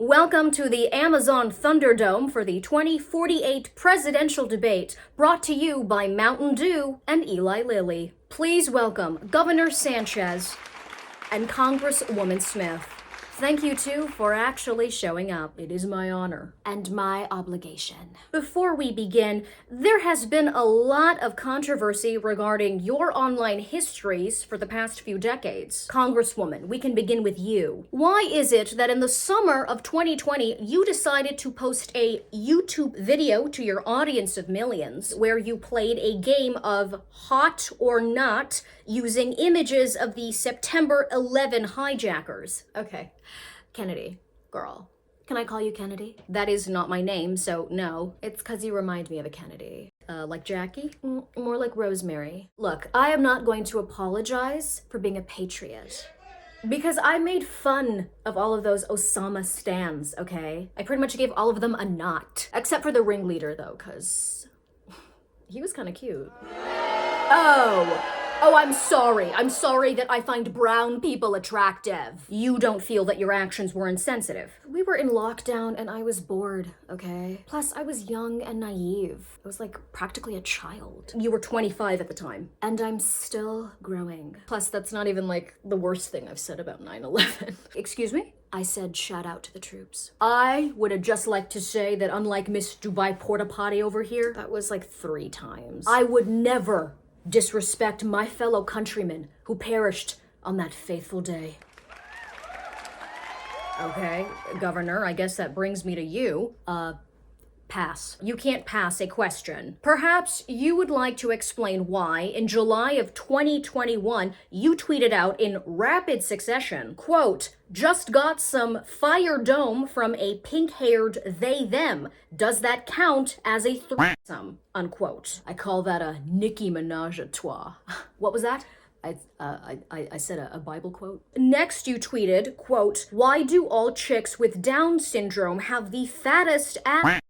Welcome to the Amazon Thunderdome for the 2048 presidential debate, brought to you by Mountain Dew and Eli Lilly. Please welcome Governor Sanchez and Congresswoman Smith. Thank you two for actually showing up. It is my honor and my obligation. Before we begin, there has been a lot of controversy regarding your online histories for the past few decades. Congresswoman, we can begin with you. Why is it that in the summer of 2020, you decided to post a YouTube video to your audience of millions where you played a game of Hot or Not using images of the September 11 hijackers? Okay. Kennedy, girl. Can I call you Kennedy? That is not my name, so no. It's because you remind me of a Kennedy. Like Jackie? More like Rosemary. Look, I am not going to apologize for being a patriot. Because I made fun of all of those Osama stans, okay? I pretty much gave all of them a knot. Except for the ringleader, though, because he was kind of cute. Oh, I'm sorry. I'm sorry that I find brown people attractive. You don't feel that your actions were insensitive. We were in lockdown and I was bored, okay? Plus, I was young and naive. I was like practically a child. You were 25 at the time. And I'm still growing. Plus, that's not even like the worst thing I've said about 9/11. Excuse me? I said shout out to the troops. I would have just liked to say that unlike Miss Dubai Porta Potty over here, that was like 3 times. I would never disrespect my fellow countrymen who perished on that faithful day. Okay, Governor, I guess that brings me to you. Pass. You can't pass a question. Perhaps you would like to explain why, in July of 2021, you tweeted out in rapid succession, quote, "Just got some fire dome from a pink-haired they-them. Does that count as a threesome?" Unquote. I call that a Nicki Minaj a trois. What was that? I said a Bible quote. Next you tweeted, quote, "Why do all chicks with Down syndrome have the fattest ass?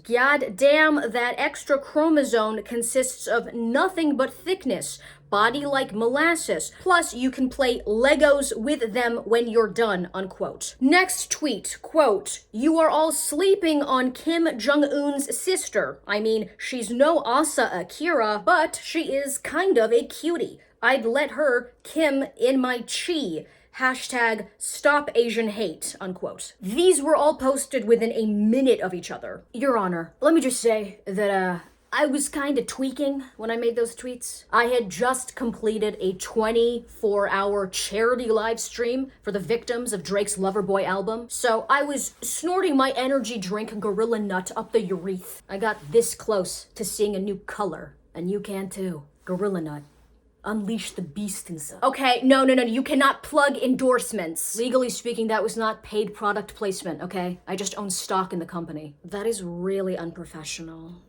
God damn, that extra chromosome consists of nothing but thickness, body like molasses, plus you can play Legos with them when you're done," unquote. Next tweet, quote, "You are all sleeping on Kim Jong-un's sister. I mean, she's no Asa Akira, but she is kind of a cutie. I'd let her Kim in my chi. Hashtag stop Asian hate," unquote. These were all posted within a minute of each other. Your Honor, let me just say that, I was kind of tweaking when I made those tweets. I had just completed a 24-hour charity live stream for the victims of Drake's Loverboy album, so I was snorting my energy drink Gorilla Nut up the urethra. I got this close to seeing a new color, and you can too. Gorilla Nut. Unleash the beast inside. Okay, no, you cannot plug endorsements. Legally speaking, that was not paid product placement, okay? I just own stock in the company. That is really unprofessional.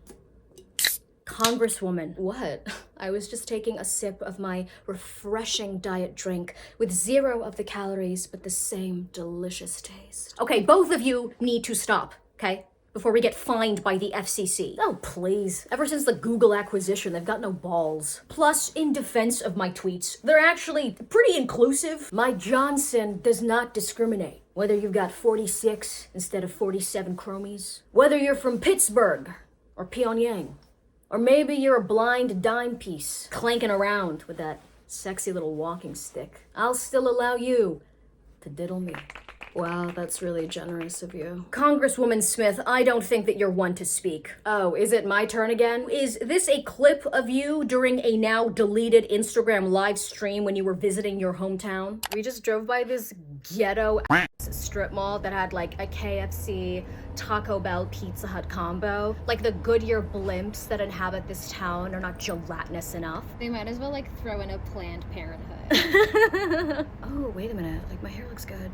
Congresswoman. What? I was just taking a sip of my refreshing diet drink with 0 of the calories, but the same delicious taste. Okay, both of you need to stop, okay? Before we get fined by the FCC. Oh, please. Ever since the Google acquisition, they've got no balls. Plus, in defense of my tweets, they're actually pretty inclusive. My Johnson does not discriminate. Whether you've got 46 instead of 47 chromies, whether you're from Pittsburgh or Pyongyang, or maybe you're a blind dime piece clanking around with that sexy little walking stick, I'll still allow you to diddle me. Wow, that's really generous of you. Congresswoman Smith, I don't think that you're one to speak. Oh, is it my turn again? Is this a clip of you during a now deleted Instagram live stream when you were visiting your hometown? We just drove by this ghetto strip mall that had like a KFC, Taco Bell, Pizza Hut combo. Like the Goodyear blimps that inhabit this town are not gelatinous enough. They might as well like throw in a Planned Parenthood. Oh, wait a minute. Like my hair looks good.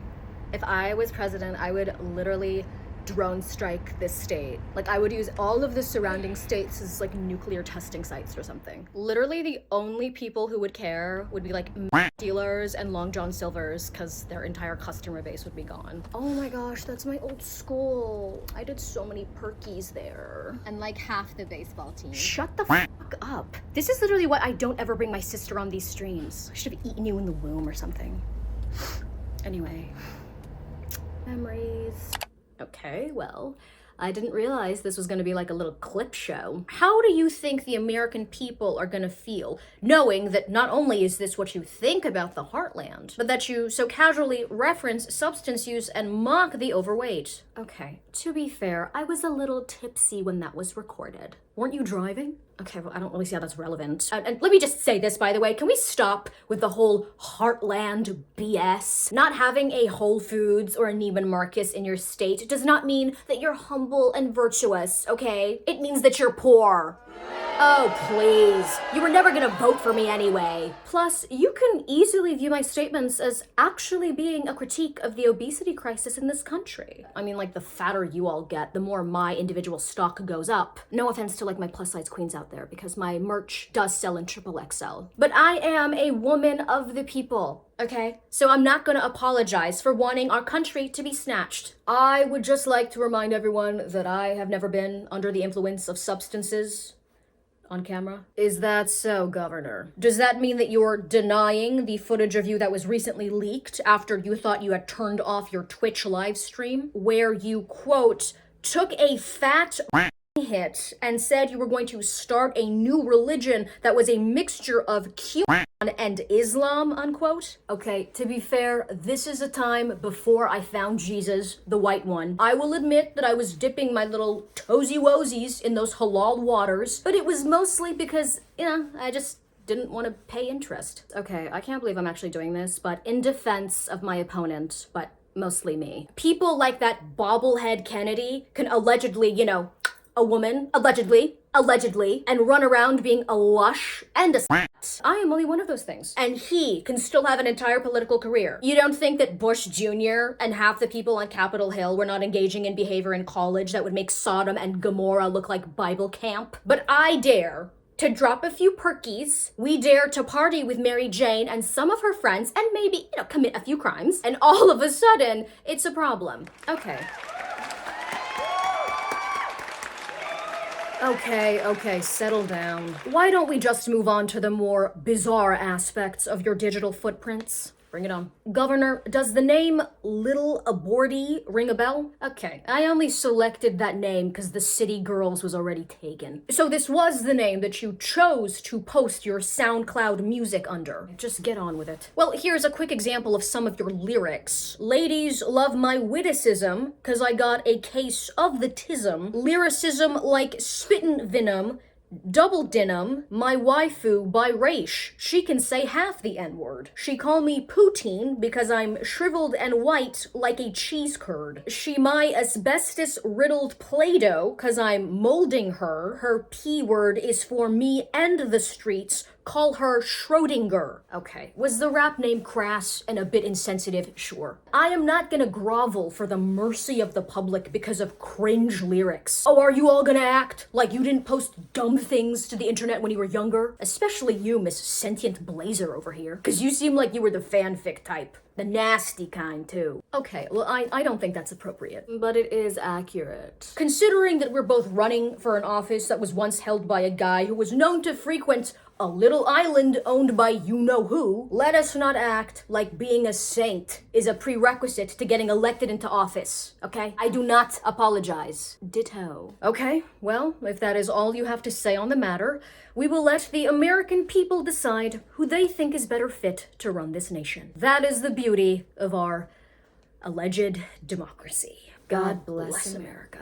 If I was president, I would literally drone strike this state. Like I would use all of the surrounding states as like nuclear testing sites or something. Literally the only people who would care would be like dealers and Long John Silvers, because their entire customer base would be gone. Oh my gosh, that's my old school. I did so many perkies there. And like half the baseball team. Shut the fuck up. This is literally why I don't ever bring my sister on these streams. I should have eaten you in the womb or something. Anyway. Memories. Okay, well, I didn't realize this was gonna be like a little clip show. How do you think the American people are gonna feel knowing that not only is this what you think about the heartland, but that you so casually reference substance use and mock the overweight? Okay, to be fair, I was a little tipsy when that was recorded. Weren't you driving? Okay, well, I don't really see how that's relevant. And let me just say this, by the way, can we stop with the whole heartland BS? Not having a Whole Foods or a Neiman Marcus in your state does not mean that you're humble and virtuous, okay? It means that you're poor. Oh, please. You were never gonna vote for me anyway. Plus, you can easily view my statements as actually being a critique of the obesity crisis in this country. I mean, like, the fatter you all get, the more my individual stock goes up. No offense to, like, my plus-size queens out there, because my merch does sell in triple XL. But I am a woman of the people, okay? So I'm not gonna apologize for wanting our country to be snatched. I would just like to remind everyone that I have never been under the influence of substances on camera. Is that so, Governor? Does that mean that you're denying the footage of you that was recently leaked after you thought you had turned off your Twitch live stream, where you, quote, took a fat hit and said you were going to start a new religion that was a mixture of QAnon and Islam, unquote? Okay, to be fair, this is a time before I found Jesus, the white one. I will admit that I was dipping my little toesy-woesies in those halal waters, but it was mostly because, I just didn't want to pay interest. Okay, I can't believe I'm actually doing this, but in defense of my opponent, but mostly me, people like that bobblehead Kennedy can allegedly, a woman, allegedly, and run around being a lush and a I am only one of those things. And he can still have an entire political career. You don't think that Bush Jr. and half the people on Capitol Hill were not engaging in behavior in college that would make Sodom and Gomorrah look like Bible camp? But I dare to drop a few perkies. We dare to party with Mary Jane and some of her friends and maybe, commit a few crimes. And all of a sudden, it's a problem. Okay, settle down. Why don't we just move on to the more bizarre aspects of your digital footprints? Bring it on. Governor, does the name Little Aborty ring a bell? Okay, I only selected that name because the City Girls was already taken. So this was the name that you chose to post your SoundCloud music under. Just get on with it. Well, here's a quick example of some of your lyrics. Ladies love my witticism because I got a case of the tism. Lyricism like spittin' venom. Double denim, my waifu biracial. She can say half the N-word. She call me poutine because I'm shriveled and white like a cheese curd. She my asbestos-riddled Play-Doh cause I'm molding her. Her P-word is for me and the streets. Call her Schrodinger. Okay. Was the rap name crass and a bit insensitive? Sure. I am not gonna grovel for the mercy of the public because of cringe lyrics. Oh, are you all gonna act like you didn't post dumb things to the internet when you were younger? Especially you, Miss Sentient Blazer over here. Cause you seem like you were the fanfic type. The nasty kind, too. Okay, well, I don't think that's appropriate, but it is accurate. Considering that we're both running for an office that was once held by a guy who was known to frequent a little island owned by you-know-who, let us not act like being a saint is a prerequisite to getting elected into office, okay? I do not apologize. Ditto. Okay, well, if that is all you have to say on the matter, we will let the American people decide who they think is better fit to run this nation. That is the beauty of our alleged democracy. God bless America.